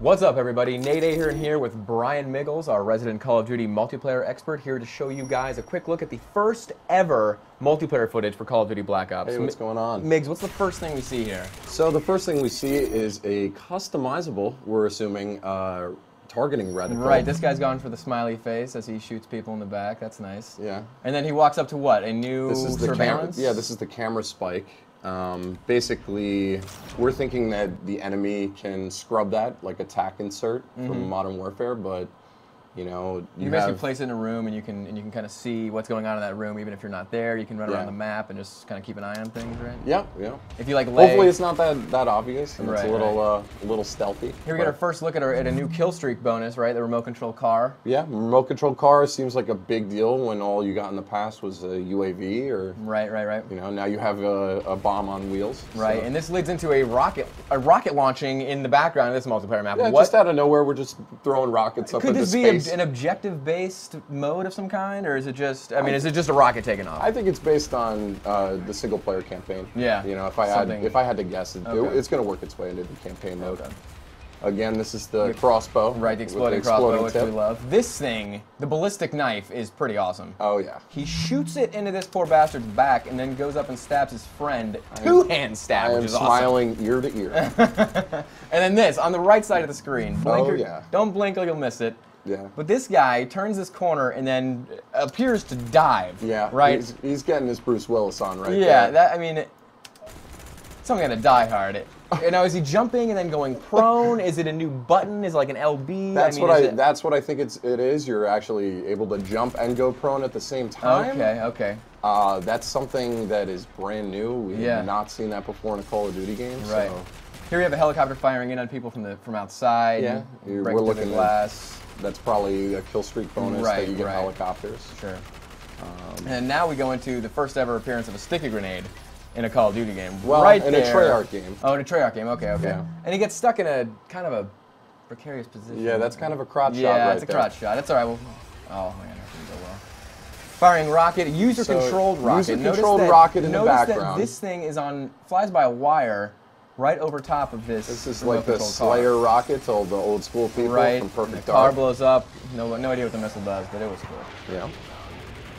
What's up, everybody? Nate here and here with Brian Miggles, our resident Call of Duty multiplayer expert, here to show you guys a quick look at the first ever multiplayer footage for Call of Duty Black Ops. Hey, what's going on? Miggs, what's the first thing we see here? So the first thing we see is a customizable, we're assuming, targeting reticle. Right, this guy's gone for the smiley face as he shoots people in the back. That's nice. Yeah. And then he walks up to what? A new This is the surveillance? Yeah, this is the camera spike. Basically, we're thinking that the enemy can scrub that, like a tack insert from Modern Warfare, but you know, you basically place it in a room, and you can kind of see what's going on in that room, even if you're not there. You can run around the map and just kind of keep an eye on things, right? Yeah, yeah. If you like, lay... hopefully it's not that obvious, and it's a little stealthy. Here we get our first look at a new kill streak bonus, right? The remote control car. Yeah, remote control car seems like a big deal when all you got in the past was a UAV or right. You know, now you have a bomb on wheels. Right, so. and this leads into a rocket launching in the background of this multiplayer map. Yeah, just out of nowhere, we're just throwing rockets up into space. Could this be an objective-based mode of some kind, or is it just? I mean, is it just a rocket taking off? I think it's based on the single-player campaign. Yeah. You know, if I had to guess, it's going to work its way into the campaign mode. Okay. Again, this is the crossbow. Right, the exploding crossbow, which we love. This thing, the ballistic knife, is pretty awesome. Oh, yeah. He shoots it into this poor bastard's back and then goes up and stabs his friend. Two-hand stab, which is awesome. I am smiling ear to ear. And then this, on the right side of the screen. Blinker, yeah. Don't blink or you'll miss it. Yeah. But this guy turns this corner and then appears to dive. Yeah. Right? He's getting his Bruce Willis on right there. Yeah, that, I mean, someone got to die hard. You know, is he jumping and then going prone? Is it a new button? Is it like an LB? That's what I think it is. You're actually able to jump and go prone at the same time. Okay. That's something that is brand new. We have not seen that before in a Call of Duty game. Right. So. Here we have a helicopter firing in on people from outside. Yeah. We're looking at glass. That's probably a kill streak bonus that you get helicopters. Sure. And now we go into the first ever appearance of a sticky grenade in a Call of Duty game. Well, in a Treyarch game. Oh, in a Treyarch game. Okay. Yeah. And he gets stuck in a kind of a precarious position. Yeah, that's kind of a crotch shot. Yeah, it's a crotch shot. That's all right. Well, oh man, that didn't go well. Firing rocket, user-controlled rocket. User-controlled rocket in the background. Notice that this thing flies by a wire right over top of this. This is like the Slayer rocket to the old school people from Perfect Dark. The car blows up. No idea what the missile does, but it was cool. Yeah.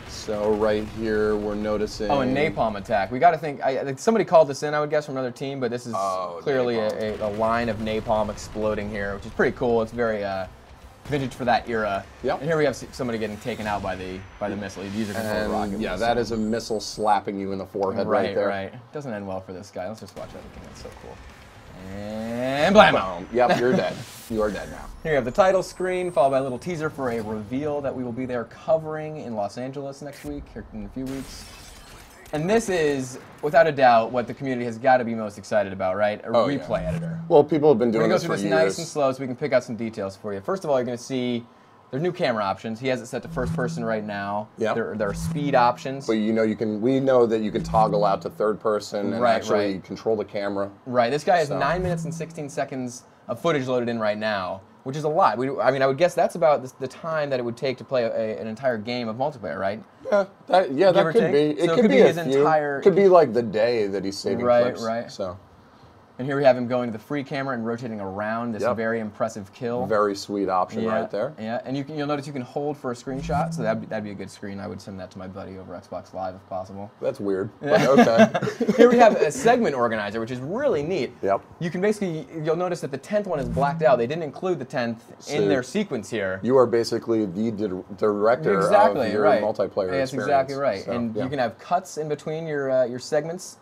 So right here we're noticing. Oh, a napalm attack. We got to think. I think somebody called this in, I would guess, from another team, but this is clearly a line of napalm exploding here, which is pretty cool. It's very vintage for that era. Yep. And here we have somebody getting taken out by the missile. User-controlled rocket. Yeah, that is a missile slapping you in the forehead right there. Right. Doesn't end well for this guy. Let's just watch that again. That's so cool. And blam! Yep, you're dead. You are dead now. Here you have the title screen, followed by a little teaser for a reveal that we will be there covering in Los Angeles next week, or in a few weeks. And this is, without a doubt, what the community has got to be most excited about, right? A replay editor. Well, people have been doing this for years. We're going to go through this nice and slow so we can pick out some details for you. First of all, you're going to see there's new camera options. He has it set to first person right now. Yeah. There are speed options. But you know we know that you can toggle out to third person and actually control the camera. Right. This guy has 9 minutes and 16 seconds of footage loaded in right now, which is a lot. I mean, I would guess that's about the time that it would take to play an entire game of multiplayer, right? Yeah, that could be. It could be his entire. It could be like the day that he's saving clips. Right. So. And here we have him going to the free camera and rotating around this very impressive kill. Very sweet option right there. Yeah, and you'll notice you can hold for a screenshot, so that'd be a good screen. I would send that to my buddy over Xbox Live if possible. That's weird, but okay. Here we have a segment organizer, which is really neat. Yep. You can you'll notice that the 10th one is blacked out. They didn't include the 10th in their sequence here. You are basically the director of your multiplayer experience. That's exactly right. So, and you can have cuts in between your segments.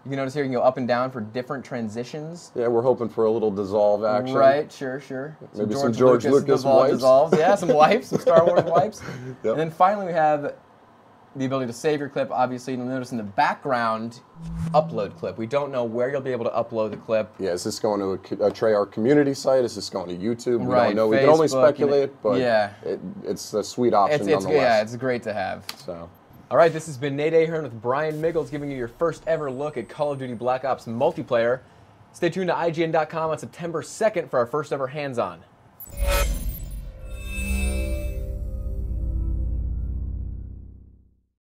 You can notice here you can go up and down for different transitions. Yeah, we're hoping for a little dissolve action. Right, sure. Maybe some George Lucas wipes. Dissolves. Yeah, some wipes, some Star Wars wipes. Yep. And then finally we have the ability to save your clip. Obviously, you'll notice in the background, upload clip. We don't know where you'll be able to upload the clip. Yeah, is this going to a Treyarch community site? Is this going to YouTube? We don't know. We can only speculate, but it's a sweet option nonetheless. Yeah, it's great to have. So. All right, this has been Nate Ahern with Brian Miggles giving you your first ever look at Call of Duty Black Ops multiplayer. Stay tuned to IGN.com on September 2nd for our first ever hands-on.